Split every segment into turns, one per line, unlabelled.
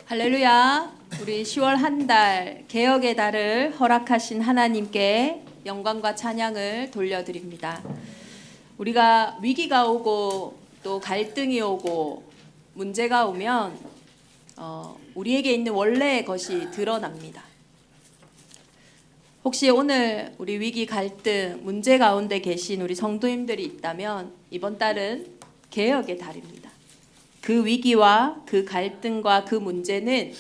할렐루야. 우리 10월 한 달 개혁의 달을 허락하신 하나님께 영광과 찬양을 돌려드립니다. 우리가 위기가 오고 또 갈등이 오고 문제가 오면 우리에게 있는 원래의 것이 드러납니다. 혹시 오늘 우리 위기, 갈등, 문제 가운데 계신 우리 성도님들이 있다면 이번 달은 개혁의 달입니다. 그 위기와 그 갈등과 그 문제는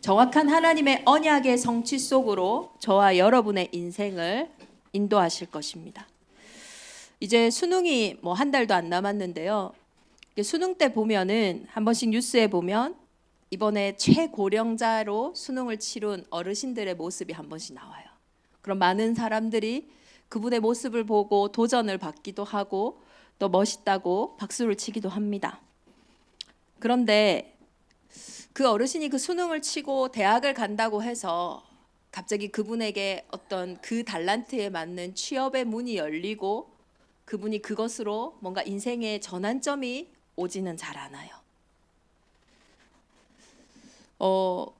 정확한 하나님의 언약의 성취 속으로 저와 여러분의 인생을 인도하실 것입니다. 이제 수능이 한 달도 안 남았는데요. 수능 때 보면은 한 번씩 뉴스에 보면 이번에 최고령자로 수능을 치룬 어르신들의 모습이 한 번씩 나와요. 그럼 많은 사람들이 그분의 모습을 보고 도전을 받기도 하고 또 멋있다고 박수를 치기도 합니다. 그런데 그 어르신이 그 수능을 치고 대학을 간다고 해서 갑자기 그분에게 어떤 그 달란트에 맞는 취업의 문이 열리고 그분이 그것으로 뭔가 인생의 전환점이 오지는 잘 않아요.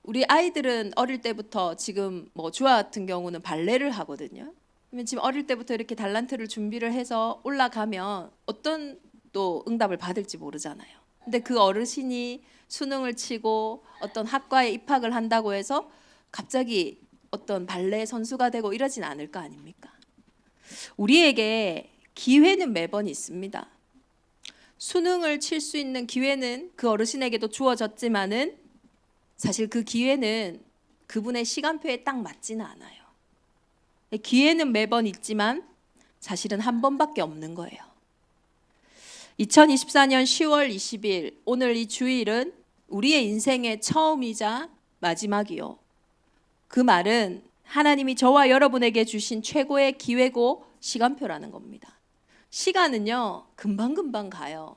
우리 아이들은 어릴 때부터 지금 주아 같은 경우는 발레를 하거든요. 그러면 지금 어릴 때부터 이렇게 달란트를 준비를 해서 올라가면 어떤 또 응답을 받을지 모르잖아요. 근데 그 어르신이 수능을 치고 어떤 학과에 입학을 한다고 해서 갑자기 어떤 발레 선수가 되고 이러진 않을 거 아닙니까? 우리에게 기회는 매번 있습니다. 수능을 칠 수 있는 기회는 그 어르신에게도 주어졌지만은 사실 그 기회는 그분의 시간표에 딱 맞지는 않아요. 기회는 매번 있지만 사실은 한 번밖에 없는 거예요. 2024년 10월 20일 오늘 이 주일은 우리의 인생의 처음이자 마지막이요. 그 말은 하나님이 저와 여러분에게 주신 최고의 기회고 시간표라는 겁니다. 시간은요 금방금방 가요.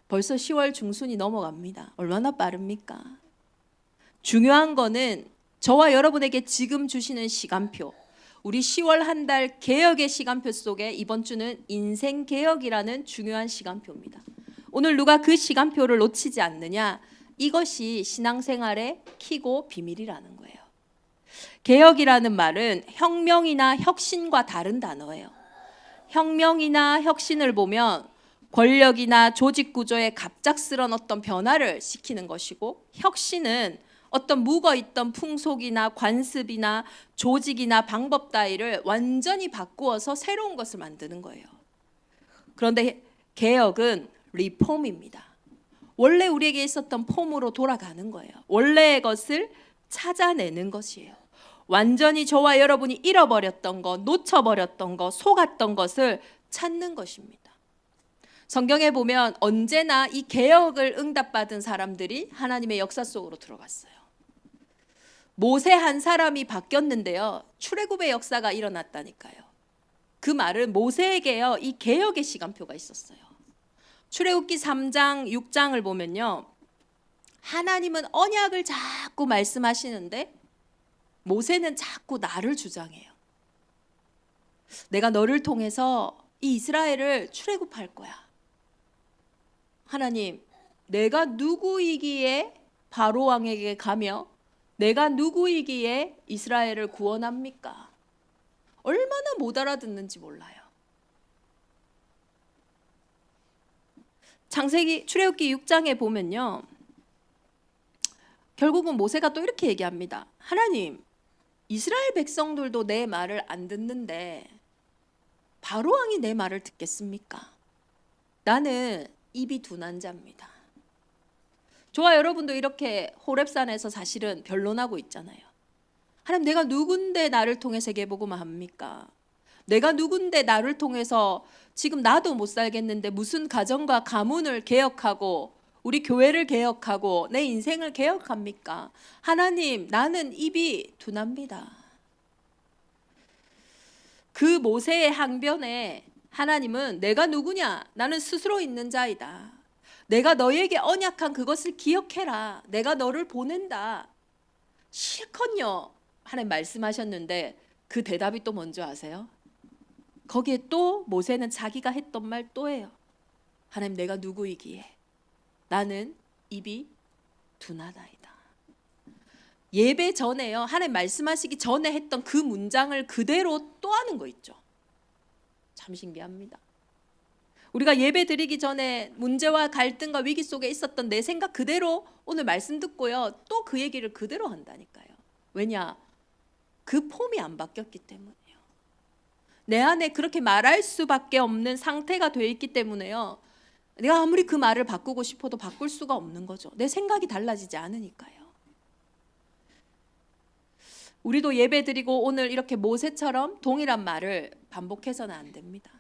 벌써 10월 중순이 넘어갑니다. 얼마나 빠릅니까? 중요한 거는 저와 여러분에게 지금 주시는 시간표, 우리 10월 한 달 개혁의 시간표 속에 이번 주는 인생 개혁이라는 중요한 시간표입니다. 오늘 누가 그 시간표를 놓치지 않느냐, 이것이 신앙생활의 키고 비밀이라는 거예요. 개혁이라는 말은 혁명이나 혁신과 다른 단어예요. 혁명이나 혁신을 보면 권력이나 조직 구조에 갑작스런 어떤 변화를 시키는 것이고, 혁신은 어떤 묵어있던 풍속이나 관습이나 조직이나 방법 따위를 완전히 바꾸어서 새로운 것을 만드는 거예요. 그런데 개혁은 리폼입니다. 원래 우리에게 있었던 폼으로 돌아가는 거예요. 원래의 것을 찾아내는 것이에요. 완전히 저와 여러분이 잃어버렸던 것, 놓쳐버렸던 것, 속았던 것을 찾는 것입니다. 성경에 보면 언제나 이 개혁을 응답받은 사람들이 하나님의 역사 속으로 들어갔어요. 모세 한 사람이 바뀌었는데요, 출애굽의 역사가 일어났다니까요. 그 말은 모세에게요 이 개혁의 시간표가 있었어요. 출애굽기 3장 6장을 보면요, 하나님은 언약을 자꾸 말씀하시는데 모세는 자꾸 나를 주장해요. 내가 너를 통해서 이 이스라엘을 출애굽할 거야. 하나님, 내가 누구이기에 바로 왕에게 가며 내가 누구이기에 이스라엘을 구원합니까? 얼마나 못 알아듣는지 몰라요. 창세기 출애굽기 6장에 보면요, 결국은 모세가 또 이렇게 얘기합니다. 하나님, 이스라엘 백성들도 내 말을 안 듣는데 바로 왕이 내 말을 듣겠습니까? 나는 입이 둔한 자입니다. 저와 여러분도 이렇게 호렙산에서 사실은 변론하고 있잖아요. 하나님, 내가 누군데 나를 통해 세계복음을 합니까? 내가 누군데 나를 통해서 지금 나도 못 살겠는데 무슨 가정과 가문을 개혁하고 우리 교회를 개혁하고 내 인생을 개혁합니까? 하나님, 나는 입이 둔합니다. 그 모세의 항변에 하나님은 내가 누구냐? 나는 스스로 있는 자이다. 내가 너에게 언약한 그것을 기억해라. 내가 너를 보낸다. 실컷요 하나님 말씀하셨는데 그 대답이 또 뭔지 아세요? 거기에 또 모세는 자기가 했던 말 또 해요. 하나님, 내가 누구이기에 나는 입이 둔하나이다. 예배 전에요, 하나님 말씀하시기 전에 했던 그 문장을 그대로 또 하는 거 있죠. 참 신기합니다. 우리가 예배 드리기 전에 문제와 갈등과 위기 속에 있었던 내 생각 그대로 오늘 말씀 듣고요, 또 그 얘기를 그대로 한다니까요. 왜냐? 그 폼이 안 바뀌었기 때문이에요. 내 안에 그렇게 말할 수밖에 없는 상태가 돼 있기 때문에요, 내가 아무리 그 말을 바꾸고 싶어도 바꿀 수가 없는 거죠. 내 생각이 달라지지 않으니까요. 우리도 예배 드리고 오늘 이렇게 모세처럼 동일한 말을 반복해서는 안 됩니다.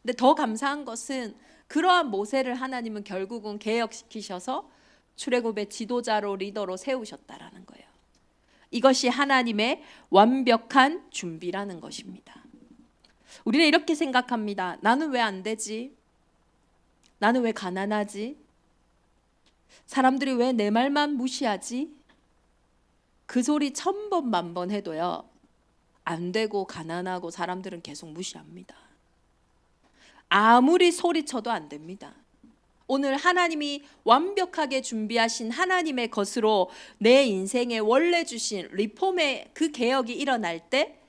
근데 더 감사한 것은 그러한 모세를 하나님은 결국은 개혁시키셔서 출애굽의 지도자로 리더로 세우셨다라는 거예요. 이것이 하나님의 완벽한 준비라는 것입니다. 우리는 이렇게 생각합니다. 나는 왜 안 되지? 나는 왜 가난하지? 사람들이 왜 내 말만 무시하지? 그 소리 1000번 만번 해도요, 안 되고 가난하고 사람들은 계속 무시합니다. 아무리 소리쳐도 안 됩니다. 오늘 하나님이 완벽하게 준비하신 하나님의 것으로 내 인생에 원래 주신 리폼의 그 개혁이 일어날 때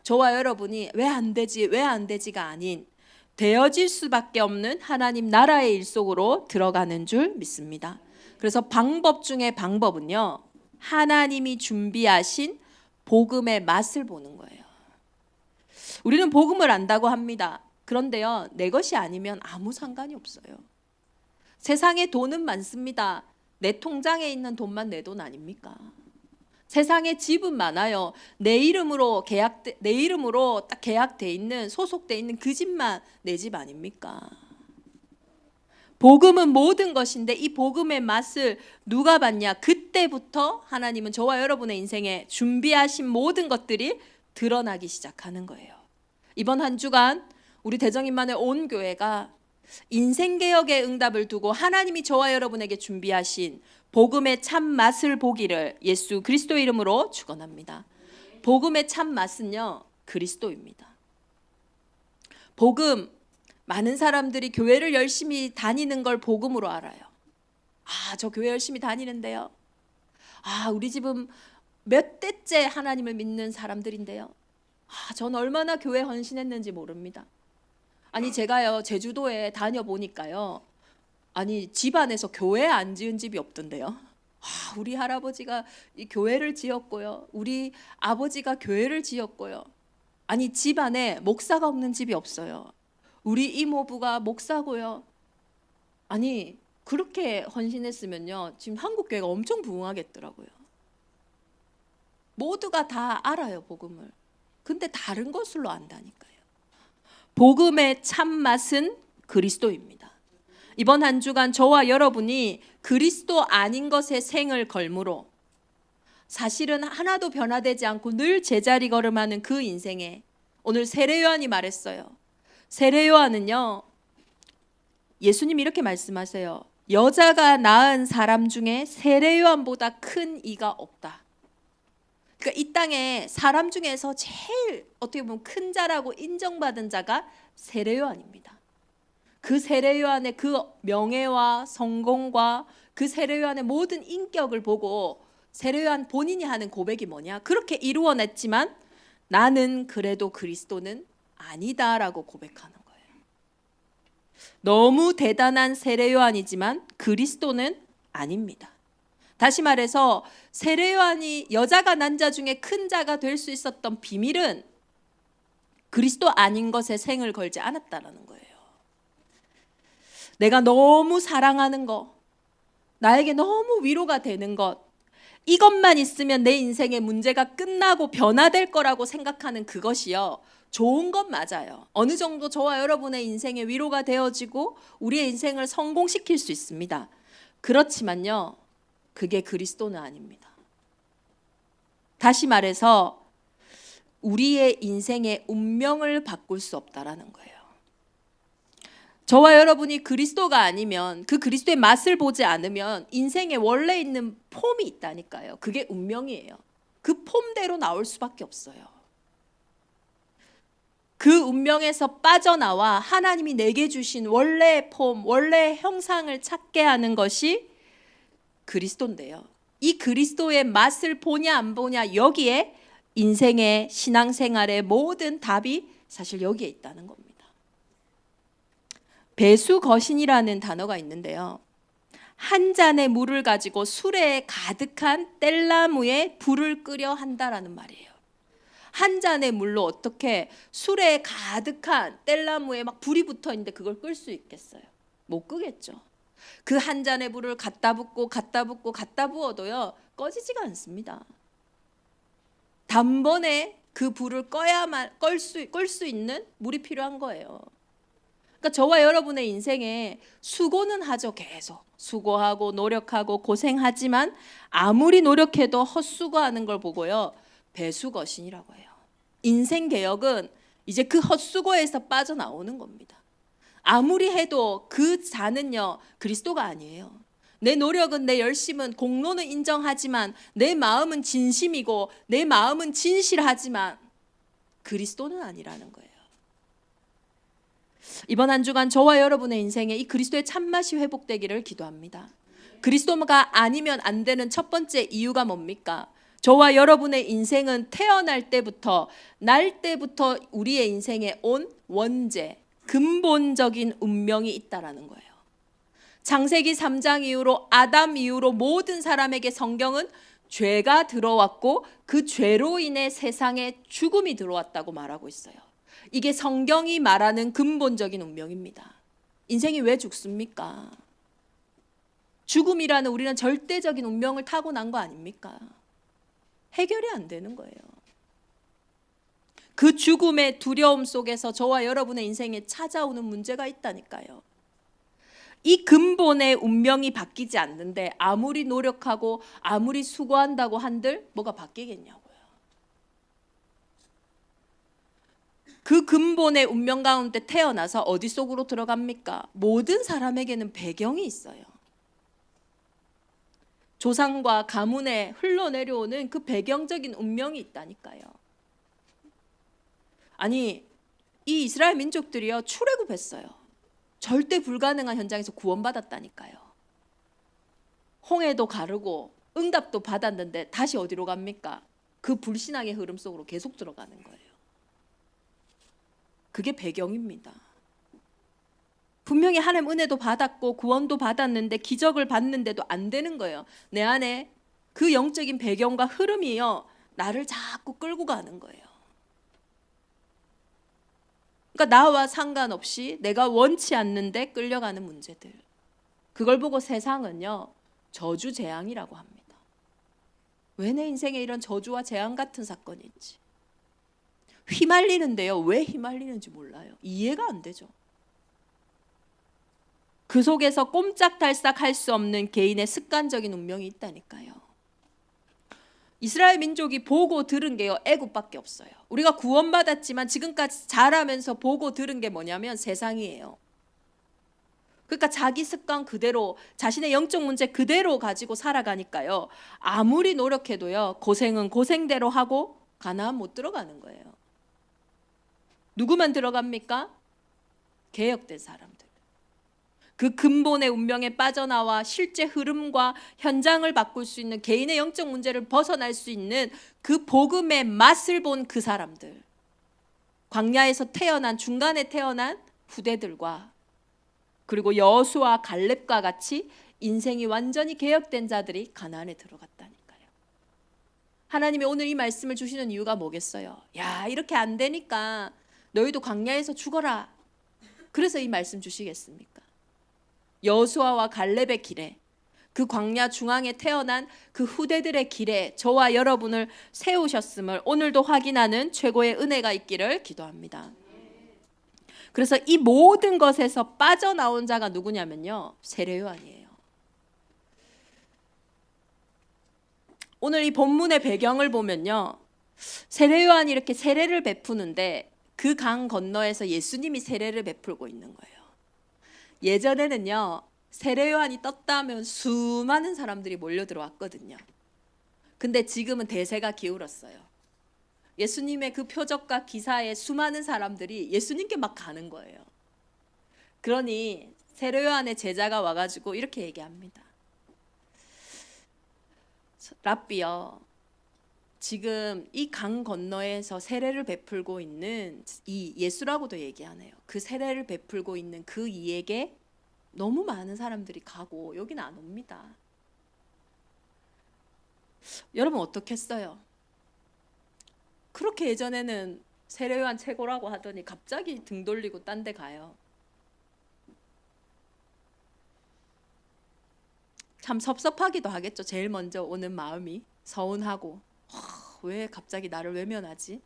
저와 여러분이 왜 안 되지, 왜 안 되지가 아닌 되어질 수밖에 없는 하나님 나라의 일 속으로 들어가는 줄 믿습니다. 그래서 방법 중에 방법은요, 하나님이 준비하신 복음의 맛을 보는 거예요. 우리는 복음을 안다고 합니다. 그런데요, 내 것이 아니면 아무 상관이 없어요. 세상에 돈은 많습니다. 내 통장에 있는 돈만 내 돈 아닙니까? 세상에 집은 많아요. 내 이름으로 딱 계약돼 있는, 소속돼 있는 그 집만 내 집 아닙니까? 복음은 모든 것인데 이 복음의 맛을 누가 받냐? 그때부터 하나님은 저와 여러분의 인생에 준비하신 모든 것들이 드러나기 시작하는 거예요. 이번 한 주간 우리 대정인만의 온 교회가 인생개혁의 응답을 두고 하나님이 저와 여러분에게 준비하신 복음의 참 맛을 보기를 예수 그리스도 이름으로 축원합니다. 복음의 참 맛은요, 그리스도입니다. 복음, 많은 사람들이 교회를 열심히 다니는 걸 복음으로 알아요. 아, 저 교회 열심히 다니는데요. 아, 우리 집은 몇 대째 하나님을 믿는 사람들인데요. 아, 전 얼마나 교회 헌신했는지 모릅니다. 아니, 제가요, 제주도에 다녀보니까요, 아니, 집안에서 교회 안 지은 집이 없던데요. 아, 우리 할아버지가 이 교회를 지었고요, 우리 아버지가 교회를 지었고요. 아니, 집안에 목사가 없는 집이 없어요. 우리 이모부가 목사고요. 아니, 그렇게 헌신했으면요, 지금 한국 교회가 엄청 부흥하겠더라고요. 모두가 다 알아요, 복음을. 근데 다른 것으로 안다니까요. 복음의 참맛은 그리스도입니다. 이번 한 주간 저와 여러분이 그리스도 아닌 것에 생을 걸므로 사실은 하나도 변화되지 않고 늘 제자리 걸음하는 그 인생에, 오늘 세례 요한이 말했어요. 세례 요한은요, 예수님이 이렇게 말씀하세요. 여자가 낳은 사람 중에 세례 요한보다 큰 이가 없다. 그러니까 이 땅에 사람 중에서 제일 어떻게 보면 큰 자라고 인정받은 자가 세례 요한입니다. 그 세례 요한의 그 명예와 성공과 그 세례 요한의 모든 인격을 보고 세례 요한 본인이 하는 고백이 뭐냐? 그렇게 이루어냈지만 나는 그래도 그리스도는 아니다라고 고백하는 거예요. 너무 대단한 세례 요한이지만 그리스도는 아닙니다. 다시 말해서 세례 요한이 여자가 난 자 중에 큰 자가 될 수 있었던 비밀은 그리스도 아닌 것에 생을 걸지 않았다라는 거예요. 내가 너무 사랑하는 것, 나에게 너무 위로가 되는 것, 이것만 있으면 내 인생의 문제가 끝나고 변화될 거라고 생각하는 그것이요, 좋은 건 맞아요. 어느 정도 저와 여러분의 인생에 위로가 되어지고 우리의 인생을 성공시킬 수 있습니다. 그렇지만요, 그게 그리스도는 아닙니다. 다시 말해서 우리의 인생의 운명을 바꿀 수 없다라는 거예요. 저와 여러분이 그리스도가 아니면, 그 그리스도의 맛을 보지 않으면 인생에 원래 있는 폼이 있다니까요. 그게 운명이에요. 그 폼대로 나올 수밖에 없어요. 그 운명에서 빠져나와 하나님이 내게 주신 원래의 폼, 원래의 형상을 찾게 하는 것이 그리스도인데요. 이 그리스도의 맛을 보냐 안 보냐, 여기에 인생의 신앙생활의 모든 답이 사실 여기에 있다는 겁니다. 배수거신이라는 단어가 있는데요, 한 잔의 물을 가지고 수레에 가득한 뗄나무에 불을 끄려 한다라는 말이에요. 한 잔의 물로 어떻게 수레에 가득한 뗄나무에 막 불이 붙어 있는데 그걸 끌 수 있겠어요? 못 끄겠죠. 그 한 잔의 물을 갖다 붓고 갖다 붓고 갖다 부어도요, 꺼지지가 않습니다. 단번에 그 불을 꺼야만 끌 수 있는 물이 필요한 거예요. 그러니까 저와 여러분의 인생에 수고는 하죠. 계속 수고하고 노력하고 고생하지만 아무리 노력해도 헛수고하는 걸 보고요, 배수거신이라고 해요. 인생 개혁은 이제 그 헛수고에서 빠져나오는 겁니다. 아무리 해도 그 자는요, 그리스도가 아니에요. 내 노력은, 내 열심은, 공로는 인정하지만 내 마음은 진심이고 내 마음은 진실하지만 그리스도는 아니라는 거예요. 이번 한 주간 저와 여러분의 인생에 이 그리스도의 참맛이 회복되기를 기도합니다. 그리스도가 아니면 안 되는 첫 번째 이유가 뭡니까? 저와 여러분의 인생은 태어날 때부터, 날 때부터 우리의 인생에 온 원죄, 근본적인 운명이 있다라는 거예요. 창세기 3장 이후로, 아담 이후로 모든 사람에게 성경은 죄가 들어왔고 그 죄로 인해 세상에 죽음이 들어왔다고 말하고 있어요. 이게 성경이 말하는 근본적인 운명입니다. 인생이 왜 죽습니까? 죽음이라는 우리는 절대적인 운명을 타고난 거 아닙니까? 해결이 안 되는 거예요. 그 죽음의 두려움 속에서 저와 여러분의 인생에 찾아오는 문제가 있다니까요. 이 근본의 운명이 바뀌지 않는데 아무리 노력하고 아무리 수고한다고 한들 뭐가 바뀌겠냐고요. 그 근본의 운명 가운데 태어나서 어디 속으로 들어갑니까? 모든 사람에게는 배경이 있어요. 조상과 가문에 흘러내려오는 그 배경적인 운명이 있다니까요. 아니, 이 이스라엘 민족들이요, 출애굽했어요. 절대 불가능한 현장에서 구원받았다니까요. 홍해도 가르고 응답도 받았는데 다시 어디로 갑니까? 그 불신앙의 흐름 속으로 계속 들어가는 거예요. 그게 배경입니다. 분명히 하나님 은혜도 받았고 구원도 받았는데 기적을 받는데도 안 되는 거예요. 내 안에 그 영적인 배경과 흐름이요, 나를 자꾸 끌고 가는 거예요. 그러니까 나와 상관없이 내가 원치 않는데 끌려가는 문제들, 그걸 보고 세상은요, 저주 재앙이라고 합니다. 왜 내 인생에 이런 저주와 재앙 같은 사건이 있지? 휘말리는데요, 왜 휘말리는지 몰라요. 이해가 안 되죠. 그 속에서 꼼짝달싹 할 수 없는 개인의 습관적인 운명이 있다니까요. 이스라엘 민족이 보고 들은 게요, 애굽밖에 없어요. 우리가 구원받았지만 지금까지 자라면서 보고 들은 게 뭐냐면 세상이에요. 그러니까 자기 습관 그대로, 자신의 영적 문제 그대로 가지고 살아가니까요, 아무리 노력해도요, 고생은 고생대로 하고 가나안 못 들어가는 거예요. 누구만 들어갑니까? 개혁된 사람들. 그 근본의 운명에 빠져나와 실제 흐름과 현장을 바꿀 수 있는, 개인의 영적 문제를 벗어날 수 있는 그 복음의 맛을 본 그 사람들, 광야에서 태어난, 중간에 태어난 후대들과, 그리고 여호수아 갈렙과 같이 인생이 완전히 개혁된 자들이 가나안에 들어갔다니까요. 하나님이 오늘 이 말씀을 주시는 이유가 뭐겠어요? 야, 이렇게 안 되니까 너희도 광야에서 죽어라, 그래서 이 말씀 주시겠습니까? 여호수아와 갈렙의 길에, 그 광야 중앙에 태어난 그 후대들의 길에 저와 여러분을 세우셨음을 오늘도 확인하는 최고의 은혜가 있기를 기도합니다. 그래서 이 모든 것에서 빠져나온 자가 누구냐면요, 세례요한이에요. 오늘 이 본문의 배경을 보면요, 세례요한이 이렇게 세례를 베푸는데 그 강 건너에서 예수님이 세례를 베풀고 있는 거예요. 예전에는요, 세례요한이 떴다 하면 수많은 사람들이 몰려 들어왔거든요. 근데 지금은 대세가 기울었어요. 예수님의 그 표적과 기사에 수많은 사람들이 예수님께 막 가는 거예요. 그러니 세례요한의 제자가 와가지고 이렇게 얘기합니다. 랍비요. 지금 이 강 건너에서 세례를 베풀고 있는 이 예수라고도 얘기하네요. 그 세례를 베풀고 있는 그 이에게 너무 많은 사람들이 가고 여기는 안 옵니다. 여러분 어떻겠어요? 그렇게 예전에는 세례요한 최고라고 하더니 갑자기 등 돌리고 딴 데 가요. 참 섭섭하기도 하겠죠. 제일 먼저 오는 마음이 서운하고 왜 갑자기 나를 외면하지?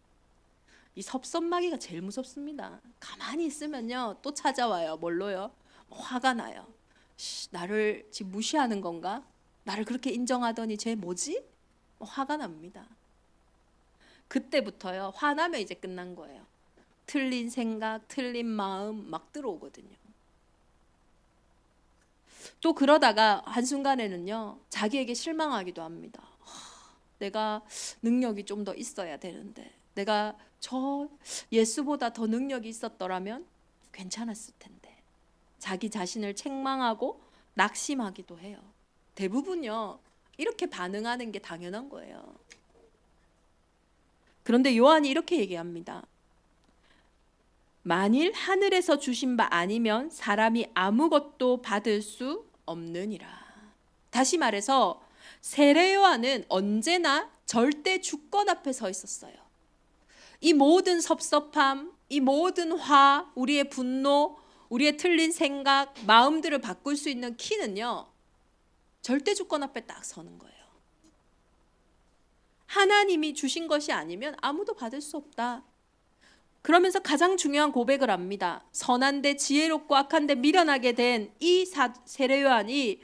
이 섭섭마귀가 제일 무섭습니다. 가만히 있으면요 또 찾아와요. 뭘로요? 화가 나요. 나를 지금 무시하는 건가? 나를 그렇게 인정하더니 쟤 뭐지? 화가 납니다. 그때부터요 화나면 이제 끝난 거예요. 틀린 생각, 틀린 마음 막 들어오거든요. 또 그러다가 한순간에는요 자기에게 실망하기도 합니다. 내가 능력이 좀 더 있어야 되는데, 내가 저 예수보다 더 능력이 있었더라면 괜찮았을 텐데, 자기 자신을 책망하고 낙심하기도 해요. 대부분요 이렇게 반응하는 게 당연한 거예요. 그런데 요한이 이렇게 얘기합니다. 만일 하늘에서 주신 바 아니면 사람이 아무것도 받을 수 없느니라. 다시 말해서 세례 요한은 언제나 절대 주권 앞에 서 있었어요. 이 모든 섭섭함, 이 모든 화, 우리의 분노, 우리의 틀린 생각, 마음들을 바꿀 수 있는 키는요 절대 주권 앞에 딱 서는 거예요. 하나님이 주신 것이 아니면 아무도 받을 수 없다. 그러면서 가장 중요한 고백을 합니다. 선한데 지혜롭고 악한데 미련하게 된 이 세례 요한이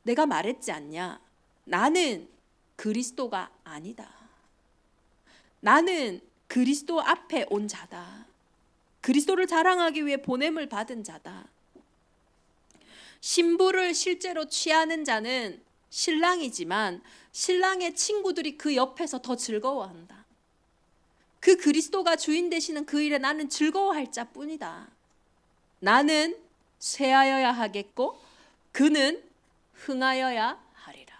내가 말했지 않냐? 나는 그리스도가 아니다. 나는 그리스도 앞에 온 자다. 그리스도를 자랑하기 위해 보냄을 받은 자다. 신부를 실제로 취하는 자는 신랑이지만 신랑의 친구들이 그 옆에서 더 즐거워한다. 그 그리스도가 주인 되시는 그 일에 나는 즐거워할 자뿐이다. 나는 쇠하여야 하겠고 그는 흥하여야 하리라.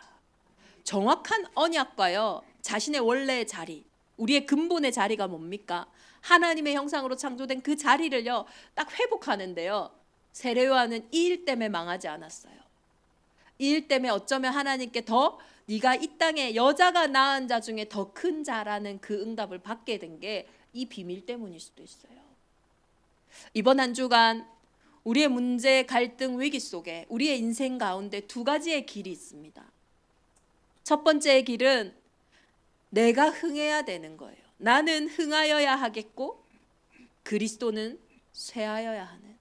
정확한 언약과요 자신의 원래의 자리, 우리의 근본의 자리가 뭡니까? 하나님의 형상으로 창조된 그 자리를요 딱 회복하는데요 세례 요한은 이 일 때문에 망하지 않았어요. 이 일 때문에 어쩌면 하나님께 더 네가 이 땅에 여자가 낳은 자 중에 더 큰 자라는 그 응답을 받게 된 게 이 비밀 때문일 수도 있어요. 이번 한 주간 우리의 문제, 갈등, 위기 속에 우리의 인생 가운데 두 가지의 길이 있습니다. 첫 번째의 길은 내가 흥해야 되는 거예요. 나는 흥하여야 하겠고 그리스도는 쇠하여야 하는.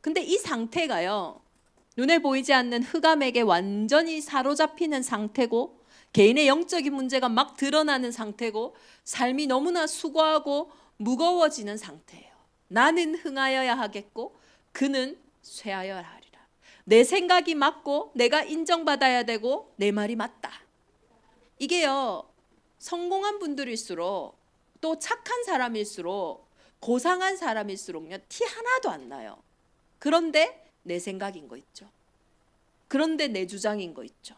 근데 이 상태가요 눈에 보이지 않는 흑암에게 완전히 사로잡히는 상태고 개인의 영적인 문제가 막 드러나는 상태고 삶이 너무나 수고하고 무거워지는 상태예요. 나는 흥하여야 하겠고 그는 쇠하여야 하리라. 내 생각이 맞고 내가 인정받아야 되고 내 말이 맞다. 이게요 성공한 분들일수록 또 착한 사람일수록 고상한 사람일수록요 티 하나도 안 나요. 그런데 내 생각인 거 있죠. 그런데 내 주장인 거 있죠.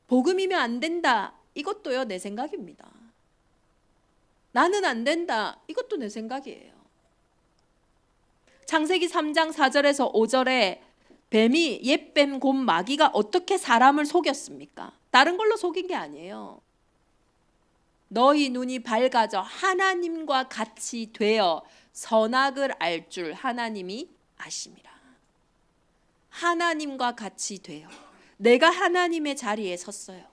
복음이면 안 된다. 이것도요 내 생각입니다. 나는 안 된다. 이것도 내 생각이에요. 창세기 3장 4절에서 5절에 뱀이 옛뱀 곧 마귀가 어떻게 사람을 속였습니까? 다른 걸로 속인 게 아니에요. 너희 눈이 밝아져 하나님과 같이 되어 선악을 알 줄 하나님이 아심이라. 하나님과 같이 되어 내가 하나님의 자리에 섰어요.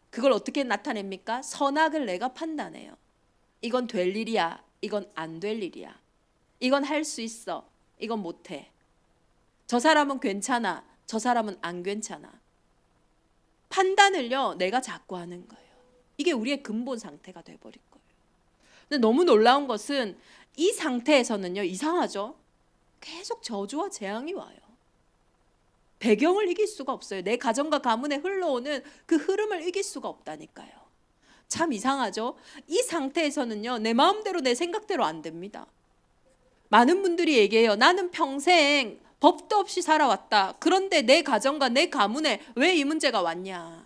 그걸 어떻게 나타냅니까? 선악을 내가 판단해요. 이건 될 일이야. 이건 안 될 일이야. 이건 할 수 있어. 이건 못해. 저 사람은 괜찮아. 저 사람은 안 괜찮아. 판단을요 내가 자꾸 하는 거예요. 이게 우리의 근본 상태가 돼버린 거예요. 근데 너무 놀라운 것은 이 상태에서는요 이상하죠? 계속 저주와 재앙이 와요. 배경을 이길 수가 없어요. 내 가정과 가문에 흘러오는 그 흐름을 이길 수가 없다니까요. 참 이상하죠? 이 상태에서는요 내 마음대로 내 생각대로 안 됩니다. 많은 분들이 얘기해요. 나는 평생 법도 없이 살아왔다. 그런데 내 가정과 내 가문에 왜 이 문제가 왔냐?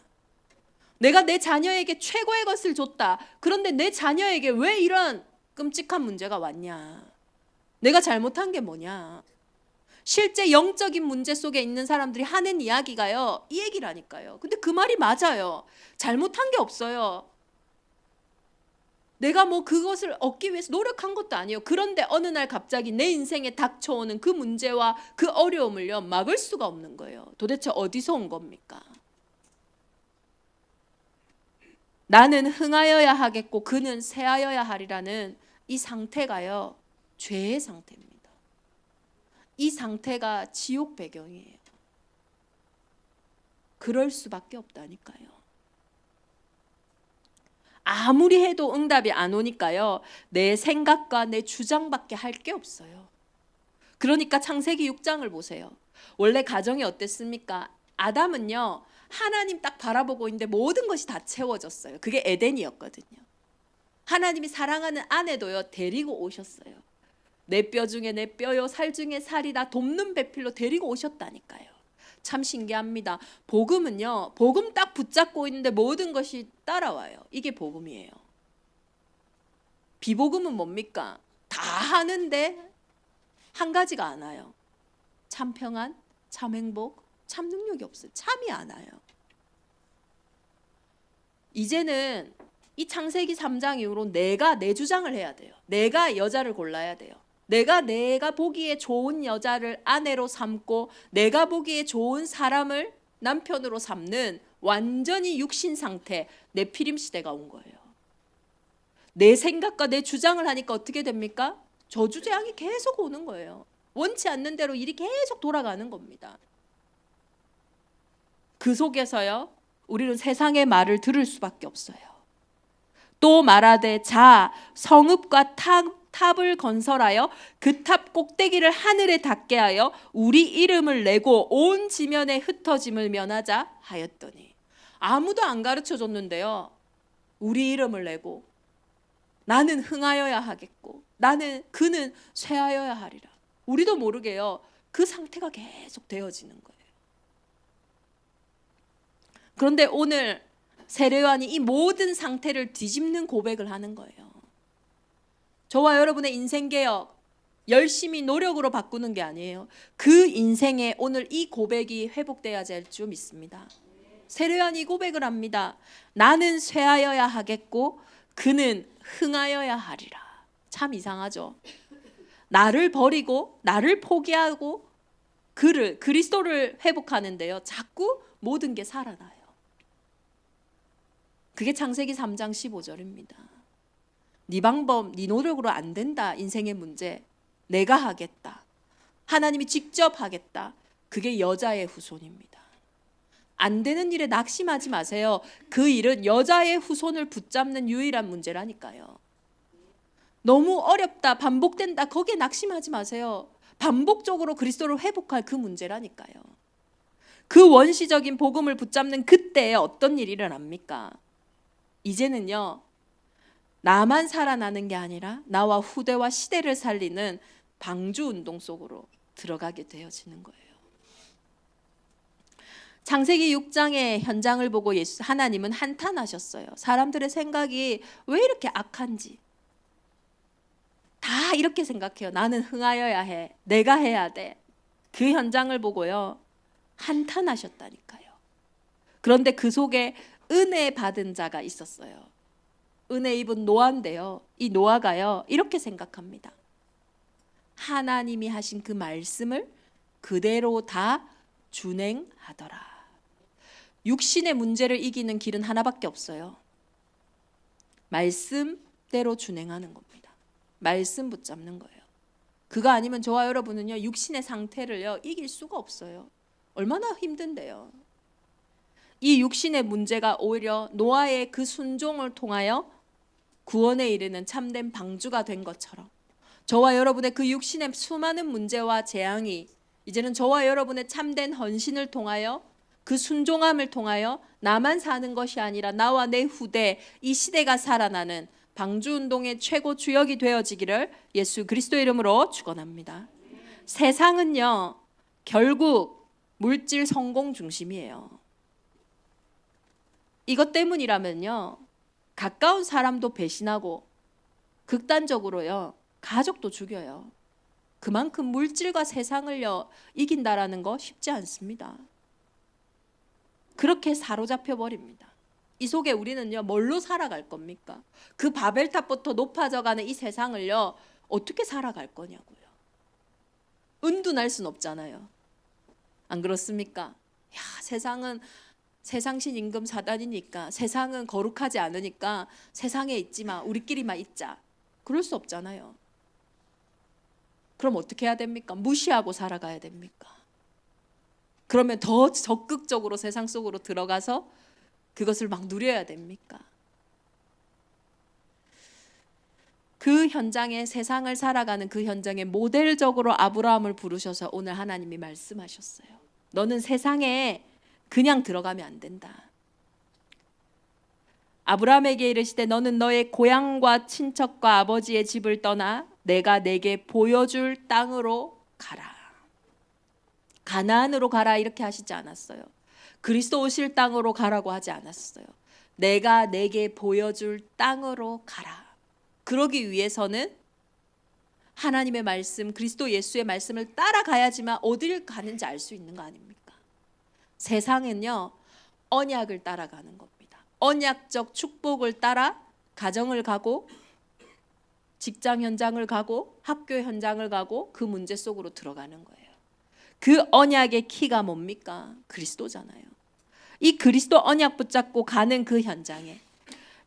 내가 내 자녀에게 최고의 것을 줬다. 그런데 내 자녀에게 왜 이런 끔찍한 문제가 왔냐? 내가 잘못한 게 뭐냐? 실제 영적인 문제 속에 있는 사람들이 하는 이야기가요, 이 얘기라니까요. 근데 그 말이 맞아요. 잘못한 게 없어요. 내가 뭐 그것을 얻기 위해서 노력한 것도 아니에요. 그런데 어느 날 갑자기 내 인생에 닥쳐오는 그 문제와 그 어려움을요, 막을 수가 없는 거예요. 도대체 어디서 온 겁니까? 나는 흥하여야 하겠고 그는 쇠하여야 하리라는 이 상태가요, 죄의 상태입니다. 이 상태가 지옥 배경이에요. 그럴 수밖에 없다니까요. 아무리 해도 응답이 안 오니까요, 내 생각과 내 주장밖에 할 게 없어요. 그러니까 창세기 6장을 보세요. 원래 가정이 어땠습니까? 아담은요, 하나님 딱 바라보고 있는데 모든 것이 다 채워졌어요. 그게 에덴이었거든요. 하나님이 사랑하는 아내도요, 데리고 오셨어요. 내 뼈 중에 내 뼈요, 살 중에 살이다, 돕는 배필로 데리고 오셨다니까요. 참 신기합니다. 복음은요, 복음 딱 붙잡고 있는데 모든 것이 따라와요. 이게 복음이에요. 비복음은 뭡니까? 다 하는데 한 가지가 안 와요. 참 평안, 참 행복, 참 능력이 없어요. 참이 안 와요. 이제는 이 창세기 3장 이후로 내가 내 주장을 해야 돼요. 내가 여자를 골라야 돼요. 내가 보기에 좋은 여자를 아내로 삼고 내가 보기에 좋은 사람을 남편으로 삼는 완전히 육신 상태, 네피림 시대가 온 거예요. 내 생각과 내 주장을 하니까 어떻게 됩니까? 저주재앙이 계속 오는 거예요. 원치 않는 대로 일이 계속 돌아가는 겁니다. 그 속에서요, 우리는 세상의 말을 들을 수밖에 없어요. 또 말하되 자 성읍과 탑을 건설하여 그 탑 꼭대기를 하늘에 닿게 하여 우리 이름을 내고 온 지면에 흩어짐을 면하자 하였더니, 아무도 안 가르쳐 줬는데요, 우리 이름을 내고 나는 흥하여야 하겠고 그는 쇠하여야 하리라. 우리도 모르게요, 그 상태가 계속 되어지는 거예요. 그런데 오늘 세례요한이 이 모든 상태를 뒤집는 고백을 하는 거예요. 저와 여러분의 인생개혁 열심히 노력으로 바꾸는 게 아니에요. 그 인생에 오늘 이 고백이 회복돼야 될 줄 믿습니다. 세례요한이 고백을 합니다. 나는 쇠하여야 하겠고 그는 흥하여야 하리라. 참 이상하죠. 나를 버리고 나를 포기하고 그리스도를 회복하는데요, 자꾸 모든 게 살아나요. 그게 창세기 3장 15절입니다. 네 방법, 네 노력으로 안 된다. 인생의 문제 내가 하겠다. 하나님이 직접 하겠다. 그게 여자의 후손입니다. 안 되는 일에 낙심하지 마세요. 그 일은 여자의 후손을 붙잡는 유일한 문제라니까요. 너무 어렵다, 반복된다, 거기에 낙심하지 마세요. 반복적으로 그리스도를 회복할 그 문제라니까요. 그 원시적인 복음을 붙잡는 그때에 어떤 일이 일어납니까? 이제는요, 나만 살아나는 게 아니라 나와 후대와 시대를 살리는 방주운동 속으로 들어가게 되어지는 거예요. 창세기 6장의 현장을 보고 하나님은 한탄하셨어요. 사람들의 생각이 왜 이렇게 악한지. 다 이렇게 생각해요. 나는 흥하여야 해. 내가 해야 돼. 그 현장을 보고요, 한탄하셨다니까요. 그런데 그 속에 은혜 받은 자가 있었어요. 은혜 입은 노아인데요, 이 노아가요, 이렇게 생각합니다. 하나님이 하신 그 말씀을 그대로 다 준행하더라. 육신의 문제를 이기는 길은 하나밖에 없어요. 말씀대로 준행하는 겁니다. 말씀 붙잡는 거예요. 그거 아니면 저와 여러분은요, 육신의 상태를요, 이길 수가 없어요. 얼마나 힘든데요. 이 육신의 문제가 오히려 노아의 그 순종을 통하여 구원에 이르는 참된 방주가 된 것처럼, 저와 여러분의 그 육신의 수많은 문제와 재앙이 이제는 저와 여러분의 참된 헌신을 통하여, 그 순종함을 통하여 나만 사는 것이 아니라 나와 내 후대, 이 시대가 살아나는 방주운동의 최고 주역이 되어지기를 예수 그리스도 이름으로 축원합니다. 세상은요, 결국 물질 성공 중심이에요. 이것 때문이라면요, 가까운 사람도 배신하고 극단적으로요, 가족도 죽여요. 그만큼 물질과 세상을요 이긴다라는 거 쉽지 않습니다. 그렇게 사로잡혀 버립니다. 이 속에 우리는요 뭘로 살아갈 겁니까? 그 바벨탑부터 높아져가는 이 세상을요 어떻게 살아갈 거냐고요. 은둔할 순 없잖아요. 안 그렇습니까? 야, 세상은 세상신 임금 사단이니까, 세상은 거룩하지 않으니까 세상에 있지 마, 우리끼리만 있자. 그럴 수 없잖아요. 그럼 어떻게 해야 됩니까? 무시하고 살아가야 됩니까? 그러면 더 적극적으로 세상 속으로 들어가서 그것을 막 누려야 됩니까? 그 현장에, 세상을 살아가는 그 현장에 모델적으로 아브라함을 부르셔서 오늘 하나님이 말씀하셨어요. 너는 세상에 그냥 들어가면 안 된다. 아브라함에게 이르시되 너는 너의 고향과 친척과 아버지의 집을 떠나 내가 내게 보여줄 땅으로 가라. 가나안으로 가라 이렇게 하시지 않았어요. 그리스도 오실 땅으로 가라고 하지 않았어요. 내가 내게 보여줄 땅으로 가라. 그러기 위해서는 하나님의 말씀, 그리스도 예수의 말씀을 따라가야지만 어디를 가는지 알 수 있는 거 아닙니까? 세상은요 언약을 따라가는 겁니다. 언약적 축복을 따라 가정을 가고 직장 현장을 가고 학교 현장을 가고 그 문제 속으로 들어가는 거예요. 그 언약의 키가 뭡니까? 그리스도잖아요. 이 그리스도 언약 붙잡고 가는 그 현장에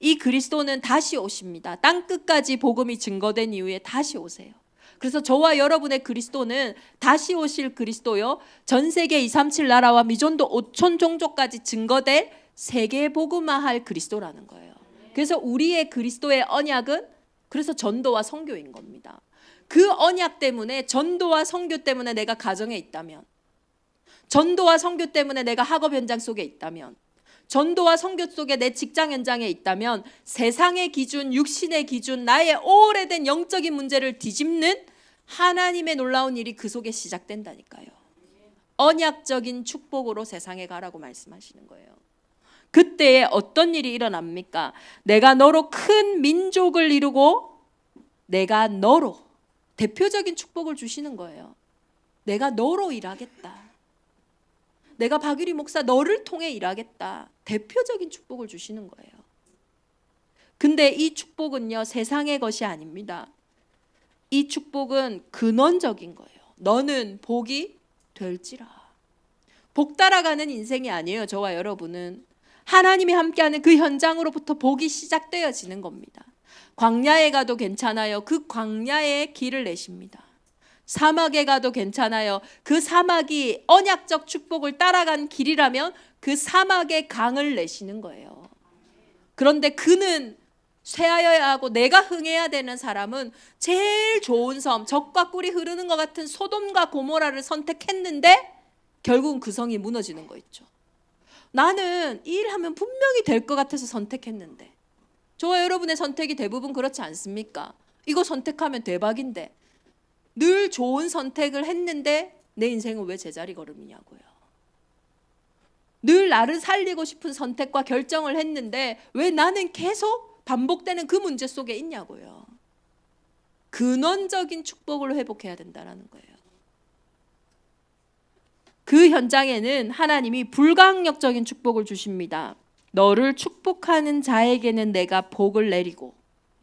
이 그리스도는 다시 오십니다. 땅 끝까지 복음이 증거된 이후에 다시 오세요. 그래서 저와 여러분의 그리스도는 다시 오실 그리스도요, 전 세계 237 나라와 미전도 5천 종족까지 증거될 세계 복음화할 그리스도라는 거예요. 그래서 우리의 그리스도의 언약은 그래서 전도와 선교인 겁니다. 그 언약 때문에, 전도와 선교 때문에 내가 가정에 있다면, 전도와 선교 때문에 내가 학업 현장 속에 있다면, 전도와 선교 속에 내 직장 현장에 있다면 세상의 기준, 육신의 기준, 나의 오래된 영적인 문제를 뒤집는 하나님의 놀라운 일이 그 속에 시작된다니까요. 언약적인 축복으로 세상에 가라고 말씀하시는 거예요. 그때에 어떤 일이 일어납니까? 내가 너로 큰 민족을 이루고 내가 너로, 대표적인 축복을 주시는 거예요. 내가 너로 일하겠다. 내가 박유리 목사 너를 통해 일하겠다. 대표적인 축복을 주시는 거예요. 근데 이 축복은요 세상의 것이 아닙니다. 이 축복은 근원적인 거예요. 너는 복이 될지라. 복 따라가는 인생이 아니에요. 저와 여러분은 하나님이 함께하는 그 현장으로부터 복이 시작되어지는 겁니다. 광야에 가도 괜찮아요. 그 광야에 길을 내십니다. 사막에 가도 괜찮아요. 그 사막이 언약적 축복을 따라간 길이라면 그 사막에 강을 내시는 거예요. 그런데 그는 쇠하여야 하고 내가 흥해야 되는 사람은 제일 좋은 섬, 젖과 꿀이 흐르는 것 같은 소돔과 고모라를 선택했는데 결국은 그 성이 무너지는 거 있죠. 나는 이 일하면 분명히 될 것 같아서 선택했는데, 저와 여러분의 선택이 대부분 그렇지 않습니까? 이거 선택하면 대박인데 늘 좋은 선택을 했는데 내 인생은 왜 제자리 걸음이냐고요. 늘 나를 살리고 싶은 선택과 결정을 했는데 왜 나는 계속 반복되는 그 문제 속에 있냐고요. 근원적인 축복을 회복해야 된다는 거예요. 그 현장에는 하나님이 불가항력적인 축복을 주십니다. 너를 축복하는 자에게는 내가 복을 내리고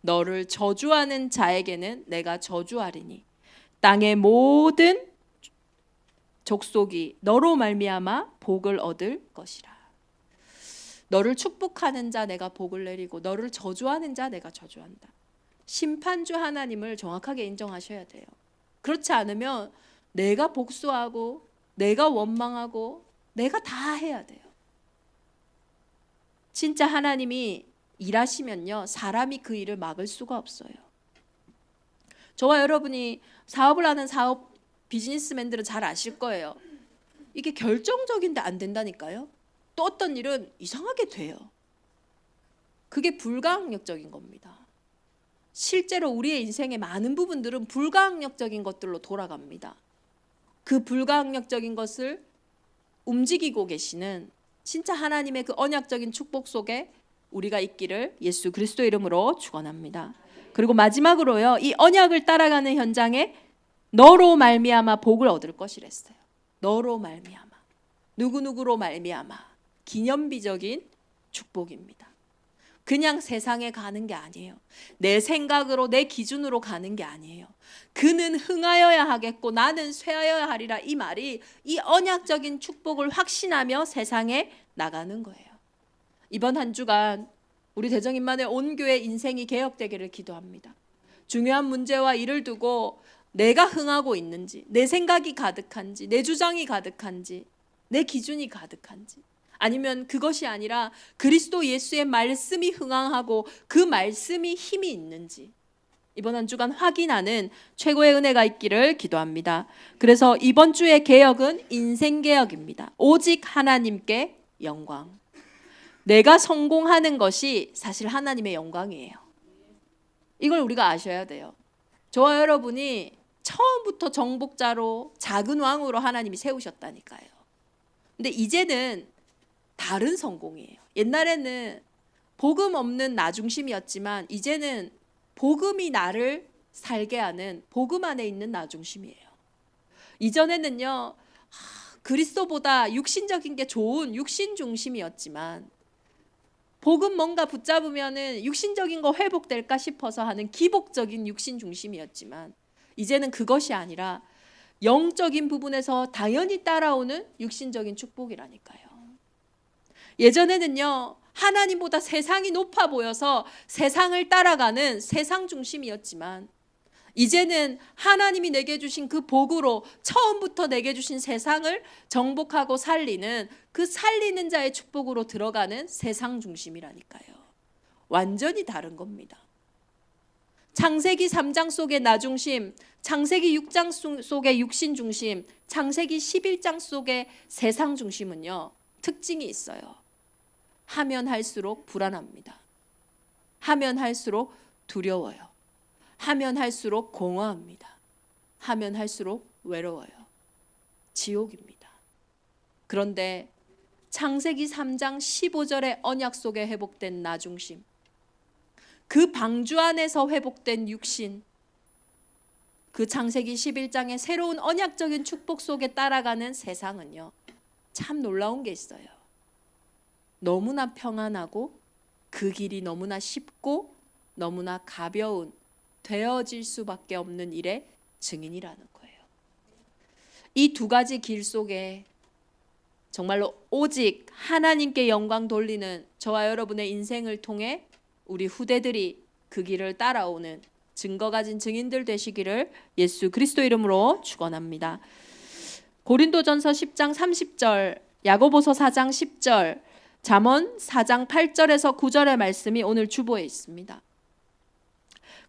너를 저주하는 자에게는 내가 저주하리니 땅의 모든 족속이 너로 말미암아 복을 얻을 것이라. 너를 축복하는 자 내가 복을 내리고 너를 저주하는 자 내가 저주한다. 심판주 하나님을 정확하게 인정하셔야 돼요. 그렇지 않으면 내가 복수하고 내가 원망하고 내가 다 해야 돼요. 진짜 하나님이 일하시면요 사람이 그 일을 막을 수가 없어요. 저와 여러분이 사업을 하는 사업 비즈니스맨들은 잘 아실 거예요. 이게 결정적인데 안 된다니까요. 또 어떤 일은 이상하게 돼요. 그게 불가항력적인 겁니다. 실제로 우리의 인생의 많은 부분들은 불가항력적인 것들로 돌아갑니다. 그 불가항력적인 것을 움직이고 계시는 진짜 하나님의 그 언약적인 축복 속에 우리가 있기를 예수 그리스도 이름으로 축원합니다. 그리고 마지막으로요, 이 언약을 따라가는 현장에 너로 말미암아 복을 얻을 것이랬어요. 너로 말미암아, 누구누구로 말미암아, 기념비적인 축복입니다. 그냥 세상에 가는 게 아니에요. 내 생각으로, 내 기준으로 가는 게 아니에요. 그는 흥하여야 하겠고 나는 쇠하여야 하리라, 이 말이 이 언약적인 축복을 확신하며 세상에 나가는 거예요. 이번 한 주간 우리 대정인만의 온 교회 인생이 개혁되기를 기도합니다. 중요한 문제와 일을 두고 내가 흥하고 있는지, 내 생각이 가득한지, 내 주장이 가득한지, 내 기준이 가득한지, 아니면 그것이 아니라 그리스도 예수의 말씀이 흥황하고 그 말씀이 힘이 있는지, 이번 한 주간 확인하는 최고의 은혜가 있기를 기도합니다. 그래서 이번 주의 개혁은 인생개혁입니다. 오직 하나님께 영광. 내가 성공하는 것이 사실 하나님의 영광이에요. 이걸 우리가 아셔야 돼요. 저와 여러분이 처음부터 정복자로 작은 왕으로 하나님이 세우셨다니까요. 근데 이제는 다른 성공이에요. 옛날에는 복음 없는 나 중심이었지만 이제는 복음이 나를 살게 하는 복음 안에 있는 나 중심이에요. 이전에는요, 그리스도보다 육신적인 게 좋은 육신 중심이었지만 복음 뭔가 붙잡으면은 육신적인 거 회복될까 싶어서 하는 기복적인 육신 중심이었지만 이제는 그것이 아니라 영적인 부분에서 당연히 따라오는 육신적인 축복이라니까요. 예전에는요, 하나님보다 세상이 높아 보여서 세상을 따라가는 세상 중심이었지만 이제는 하나님이 내게 주신 그 복으로 처음부터 내게 주신 세상을 정복하고 살리는 그 살리는 자의 축복으로 들어가는 세상 중심이라니까요. 완전히 다른 겁니다. 창세기 3장 속의 나 중심, 창세기 6장 속의 육신 중심, 창세기 11장 속의 세상 중심은요, 특징이 있어요. 하면 할수록 불안합니다. 하면 할수록 두려워요. 하면 할수록 공허합니다. 하면 할수록 외로워요. 지옥입니다. 그런데 창세기 3장 15절의 언약 속에 회복된 나 중심, 그 방주 안에서 회복된 육신, 그 창세기 11장의 새로운 언약적인 축복 속에 따라가는 세상은요, 참 놀라운 게 있어요. 너무나 평안하고 그 길이 너무나 쉽고 너무나 가벼운 되어질 수밖에 없는 일의 증인이라는 거예요. 이 두 가지 길 속에 정말로 오직 하나님께 영광 돌리는 저와 여러분의 인생을 통해 우리 후대들이 그 길을 따라오는 증거 가진 증인들 되시기를 예수 그리스도 이름으로 축원합니다. 고린도전서 10장 30절, 야고보서 4장 10절, 잠언 4장 8절에서 9절의 말씀이 오늘 주보에 있습니다.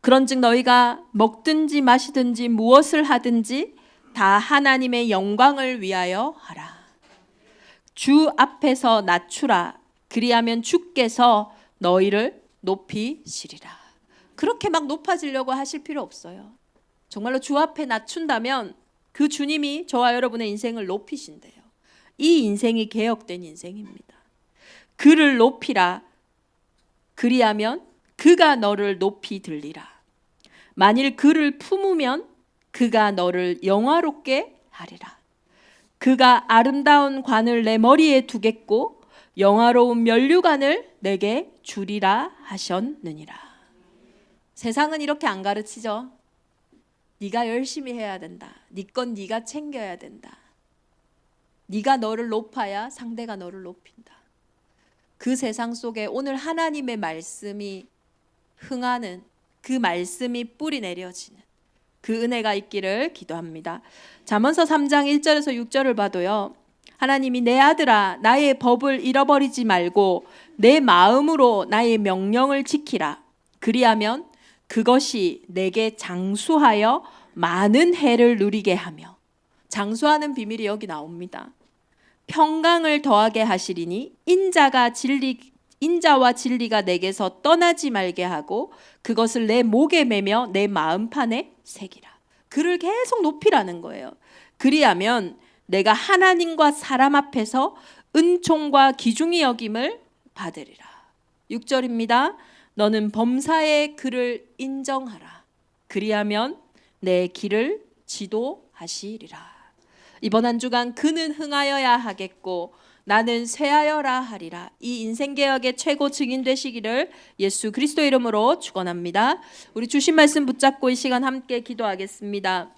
그런즉 너희가 먹든지 마시든지 무엇을 하든지 다 하나님의 영광을 위하여 하라. 주 앞에서 낮추라. 그리하면 주께서 너희를 높이시리라. 그렇게 막 높아지려고 하실 필요 없어요. 정말로 주 앞에 낮춘다면 그 주님이 저와 여러분의 인생을 높이신대요. 이 인생이 개혁된 인생입니다. 그를 높이라. 그리하면 그가 너를 높이 들리라. 만일 그를 품으면 그가 너를 영화롭게 하리라. 그가 아름다운 관을 내 머리에 두겠고 영화로운 면류관을 내게 주리라 하셨느니라. 세상은 이렇게 안 가르치죠. 네가 열심히 해야 된다. 네 건 네가 챙겨야 된다. 네가 너를 높아야 상대가 너를 높인다. 그 세상 속에 오늘 하나님의 말씀이 흥하는, 그 말씀이 뿌리 내려지는 그 은혜가 있기를 기도합니다. 잠언서 3장 1절에서 6절을 봐도요, 하나님이 내 아들아 나의 법을 잃어버리지 말고 내 마음으로 나의 명령을 지키라. 그리하면 그것이 내게 장수하여 많은 해를 누리게 하며, 장수하는 비밀이 여기 나옵니다. 평강을 더하게 하시리니 인자와 진리가 내게서 떠나지 말게 하고 그것을 내 목에 매며 내 마음판에 새기라. 그를 계속 높이라는 거예요. 그리하면 내가 하나님과 사람 앞에서 은총과 기중히 여김을 받으리라. 6절입니다. 너는 범사의 그를 인정하라. 그리하면 내 길을 지도하시리라. 이번 한 주간 그는 흥하여야 하겠고 나는 쇠하여라 하리라. 이 인생개혁의 최고 증인 되시기를 예수 그리스도 이름으로 축원합니다. 우리 주신 말씀 붙잡고 이 시간 함께 기도하겠습니다.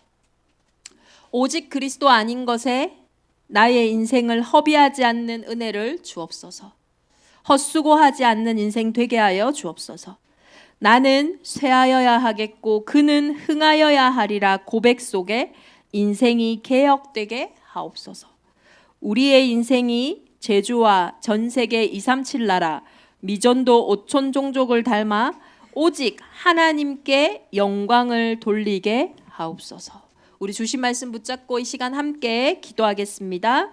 오직 그리스도 아닌 것에 나의 인생을 허비하지 않는 은혜를 주옵소서. 헛수고하지 않는 인생 되게 하여 주옵소서. 나는 쇠하여야 하겠고 그는 흥하여야 하리라 고백 속에 인생이 개혁되게 하옵소서. 우리의 인생이 제주와 전 세계 237 나라 미전도 5천 종족을 닮아 오직 하나님께 영광을 돌리게 하옵소서. 우리 주신 말씀 붙잡고 이 시간 함께 기도하겠습니다.